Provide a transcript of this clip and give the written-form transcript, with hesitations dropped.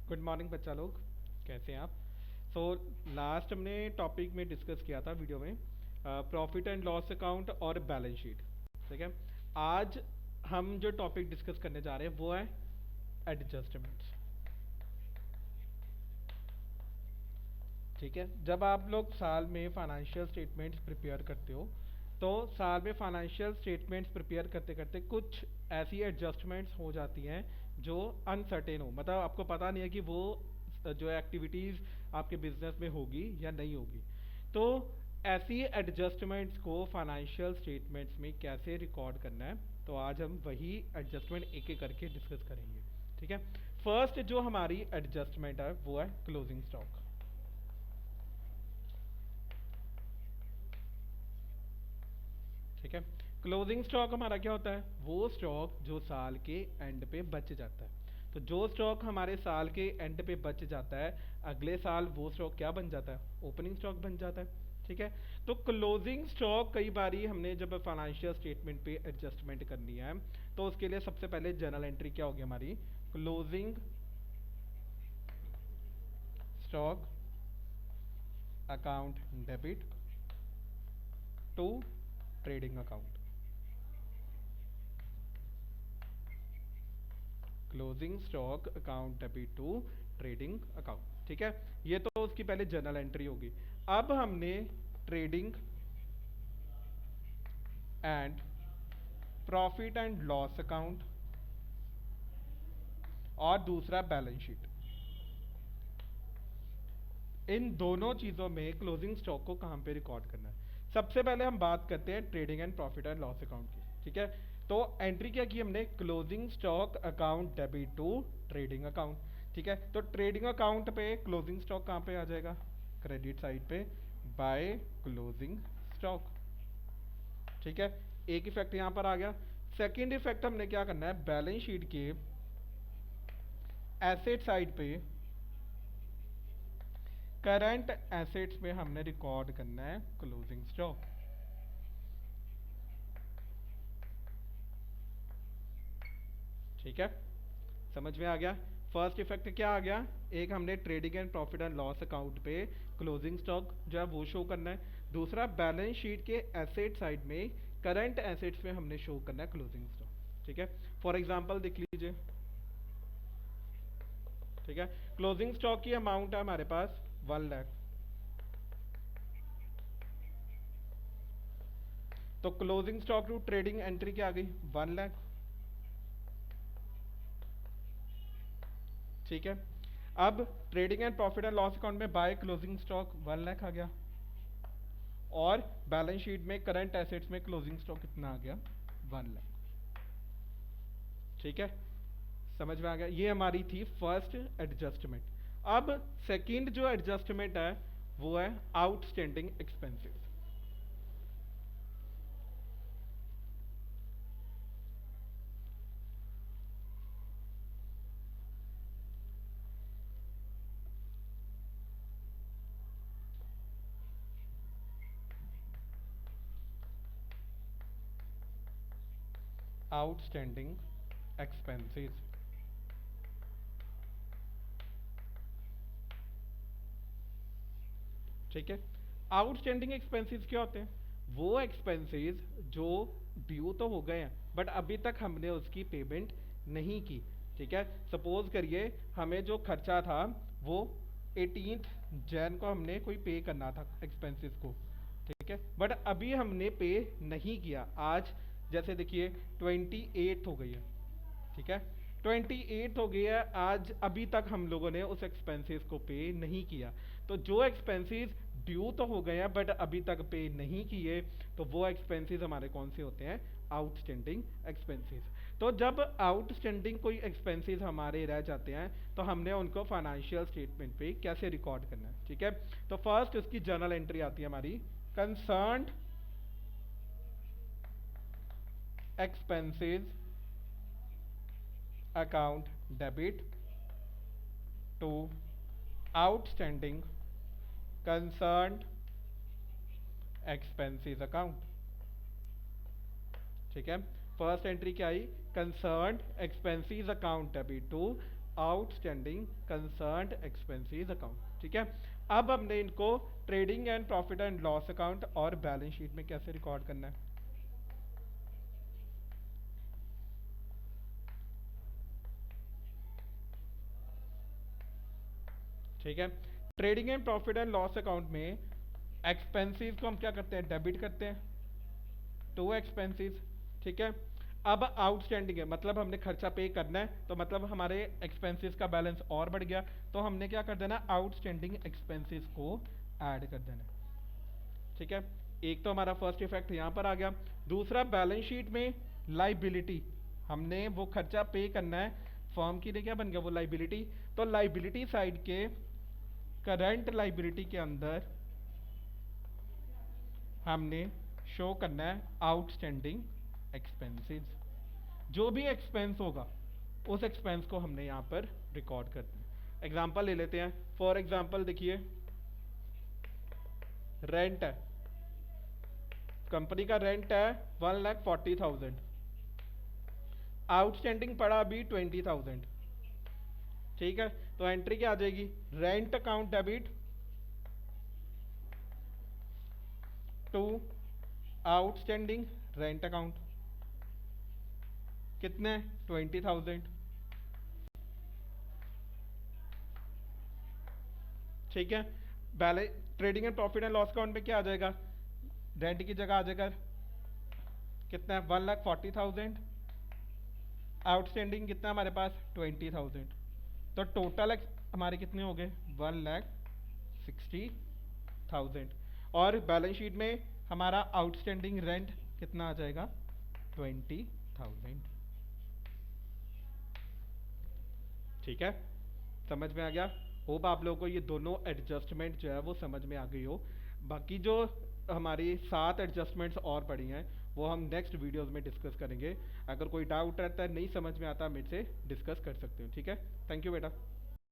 Good morning बच्चा लोग, कैसे हैं आप? सो लास्ट हमने टॉपिक में डिस्कस किया था वीडियो में प्रॉफिट एंड लॉस अकाउंट और बैलेंस शीट। ठीक है। आज हम जो टॉपिक डिस्कस करने जा रहे हैं वो है एडजस्टमेंट्स। ठीक है। जब आप लोग साल में फाइनेंशियल स्टेटमेंट्स प्रिपेयर करते हो तो साल में फाइनेंशियल स्टेटमेंट्स प्रिपेयर करते करते कुछ ऐसी एडजस्टमेंट्स हो जाती हैं जो अनसर्टेन हो, मतलब आपको पता नहीं है कि वो जो एक्टिविटीज़ आपके बिजनेस में होगी या नहीं होगी। तो ऐसी एडजस्टमेंट्स को फाइनेंशियल स्टेटमेंट्स में कैसे रिकॉर्ड करना है, तो आज हम वही एडजस्टमेंट एक एक करके डिस्कस करेंगे। ठीक है। फर्स्ट जो हमारी एडजस्टमेंट है वो है क्लोजिंग स्टॉक। ठीक है। क्लोजिंग स्टॉक हमारा क्या होता है? वो स्टॉक जो साल के एंड पे बच जाता है। तो जो स्टॉक हमारे साल के एंड पे बच जाता है, अगले साल वो स्टॉक क्या बन जाता है? ओपनिंग स्टॉक बन जाता है। ठीक है। तो क्लोजिंग स्टॉक कई बारी हमने जब फाइनेंशियल स्टेटमेंट पे एडजस्टमेंट करनी है तो उसके लिए सबसे पहले जर्नल एंट्री क्या होगी हमारी? Closing stock account debit to trading account. Closing stock account debit to trading account. ठीक है। ये तो उसकी पहले जर्नल एंट्री होगी। अब हमने trading and profit and loss account और दूसरा बैलेंस शीट, इन दोनों चीज़ों में क्लोजिंग स्टॉक को कहाँ पे रिकॉर्ड करना है? सबसे पहले हम बात करते हैं trading and profit and loss account की। ठीक है। तो एंट्री क्या की हमने? Closing stock account debit to trading account. ठीक है। तो ट्रेडिंग अकाउंट पे क्लोजिंग स्टॉक कहाँ पे आ जाएगा? क्रेडिट साइड पे बाय क्लोजिंग स्टॉक। ठीक है। एक इफेक्ट यहाँ पर आ गया। सेकेंड इफेक्ट हमने क्या करना है? बैलेंस शीट के एसेट साइड पे करंट एसेट्स में हमने रिकॉर्ड करना है क्लोजिंग स्टॉक। ठीक है। समझ में आ गया? फर्स्ट इफेक्ट क्या आ गया? एक हमने trading and profit and loss account पे क्लोजिंग स्टॉक जो है वो शो करना है। दूसरा बैलेंस शीट के एसेट साइड में करंट एसेट्स में हमने शो करना है क्लोजिंग स्टॉक। ठीक है। फॉर एग्जांपल देख लीजिए। ठीक है। क्लोजिंग स्टॉक की अमाउंट है हमारे पास 1 लाख। तो closing stock to trading entry क्या आ गई? 1 लाख। ठीक है। अब trading and profit and loss account में बाय क्लोजिंग स्टॉक 1 लाख आ गया, और बैलेंस शीट में करंट एसेट्स में क्लोजिंग स्टॉक कितना आ गया? 1 लाख। ठीक है। समझ में आ गया? ये हमारी थी फर्स्ट एडजस्टमेंट। अब सेकंड जो एडजस्टमेंट है वो है आउटस्टैंडिंग एक्सपेंसेस। Outstanding expenses. ठीक है। आउटस्टैंडिंग एक्सपेंसेस क्या होते हैं? वो एक्सपेंसेस जो ड्यू तो हो गए हैं बट अभी तक हमने उसकी पेमेंट नहीं की। ठीक है। सपोज करिए हमें जो खर्चा था वो 18 जैन को हमने कोई पे करना था एक्सपेंसेस को। ठीक है। बट अभी हमने पे नहीं किया। आज जैसे देखिए 28 हो गई है। ठीक है। 28 हो गई है आज, अभी तक हम लोगों ने उस एक्सपेंसेस को पे नहीं किया। तो जो एक्सपेंसेस ड्यू तो हो गए हैं बट अभी तक पे नहीं किए, तो वो एक्सपेंसेस हमारे कौन से होते हैं? Outstanding expenses. तो जब आउटस्टैंडिंग कोई एक्सपेंसेस हमारे रह जाते हैं तो हमने उनको फाइनेंशियल स्टेटमेंट पे कैसे रिकॉर्ड करना है? ठीक है। तो फर्स्ट उसकी जर्नल एंट्री आती है हमारी concerned expenses account debit to outstanding concerned expenses account. ठीक है। फर्स्ट एंट्री क्या आई? Concerned expenses account debit to outstanding concerned expenses account. ठीक है, अब हमने इनको trading and profit and loss account और बैलेंस शीट में कैसे रिकॉर्ड करना है। ठीक है, trading and profit and loss account में एक्सपेंसेस को हम क्या करते हैं, डेबिट करते हैं टू एक्सपेंसेस। ठीक है, अब आउटस्टैंडिंग है, मतलब हमने खर्चा पे करना है, तो मतलब हमारे एक्सपेंसेस का बैलेंस और बढ़ गया, तो हमने क्या कर देना, आउटस्टैंडिंग एक्सपेंसेस को ऐड कर देना। ठीक है, एक तो हमारा फर्स्ट इफेक्ट यहाँ पर आ गया। दूसरा, बैलेंस शीट में लाइबिलिटी, हमने वो खर्चा पे करना है, फर्म की लिए क्या बन गया, वो लाइबिलिटी। तो लाइबिलिटी साइड के करंट लाइबिलिटी के अंदर हमने शो करना है आउटस्टैंडिंग एक्सपेंसेस। जो भी एक्सपेंस होगा उस एक्सपेंस को हमने यहाँ पर रिकॉर्ड करते हैं। एग्जांपल ले लेते हैं। फॉर एग्जांपल देखिए, रेंट है, कंपनी का रेंट है 1,40,000, आउटस्टैंडिंग पड़ा अभी 20,000। ठीक है, तो एंट्री क्या आ जाएगी, rent account debit to outstanding rent account, कितने 20,000। ठीक है, balance trading and profit and loss account में क्या आ जाएगा, रेंट की जगह आ जाएगा कितना है 1,40,000, आउटस्टैंडिंग कितना हमारे पास 20,000, तो टोटल हमारे कितने हो गए 1,60,000। और बैलेंस शीट में हमारा आउटस्टैंडिंग रेंट कितना आ जाएगा 20,000। ठीक है, समझ में आ गया। होप आप लोगों को ये दोनों एडजस्टमेंट जो है वो समझ में आ गई हो। बाकी जो हमारी 7 एडजस्टमेंट्स और पड़ी हैं वो हम नेक्स्ट वीडियोस में डिस्कस करेंगे। अगर कोई डाउट रहता है, नहीं समझ में आता, मेरे से डिस्कस कर सकते हो। ठीक है, थैंक यू बेटा।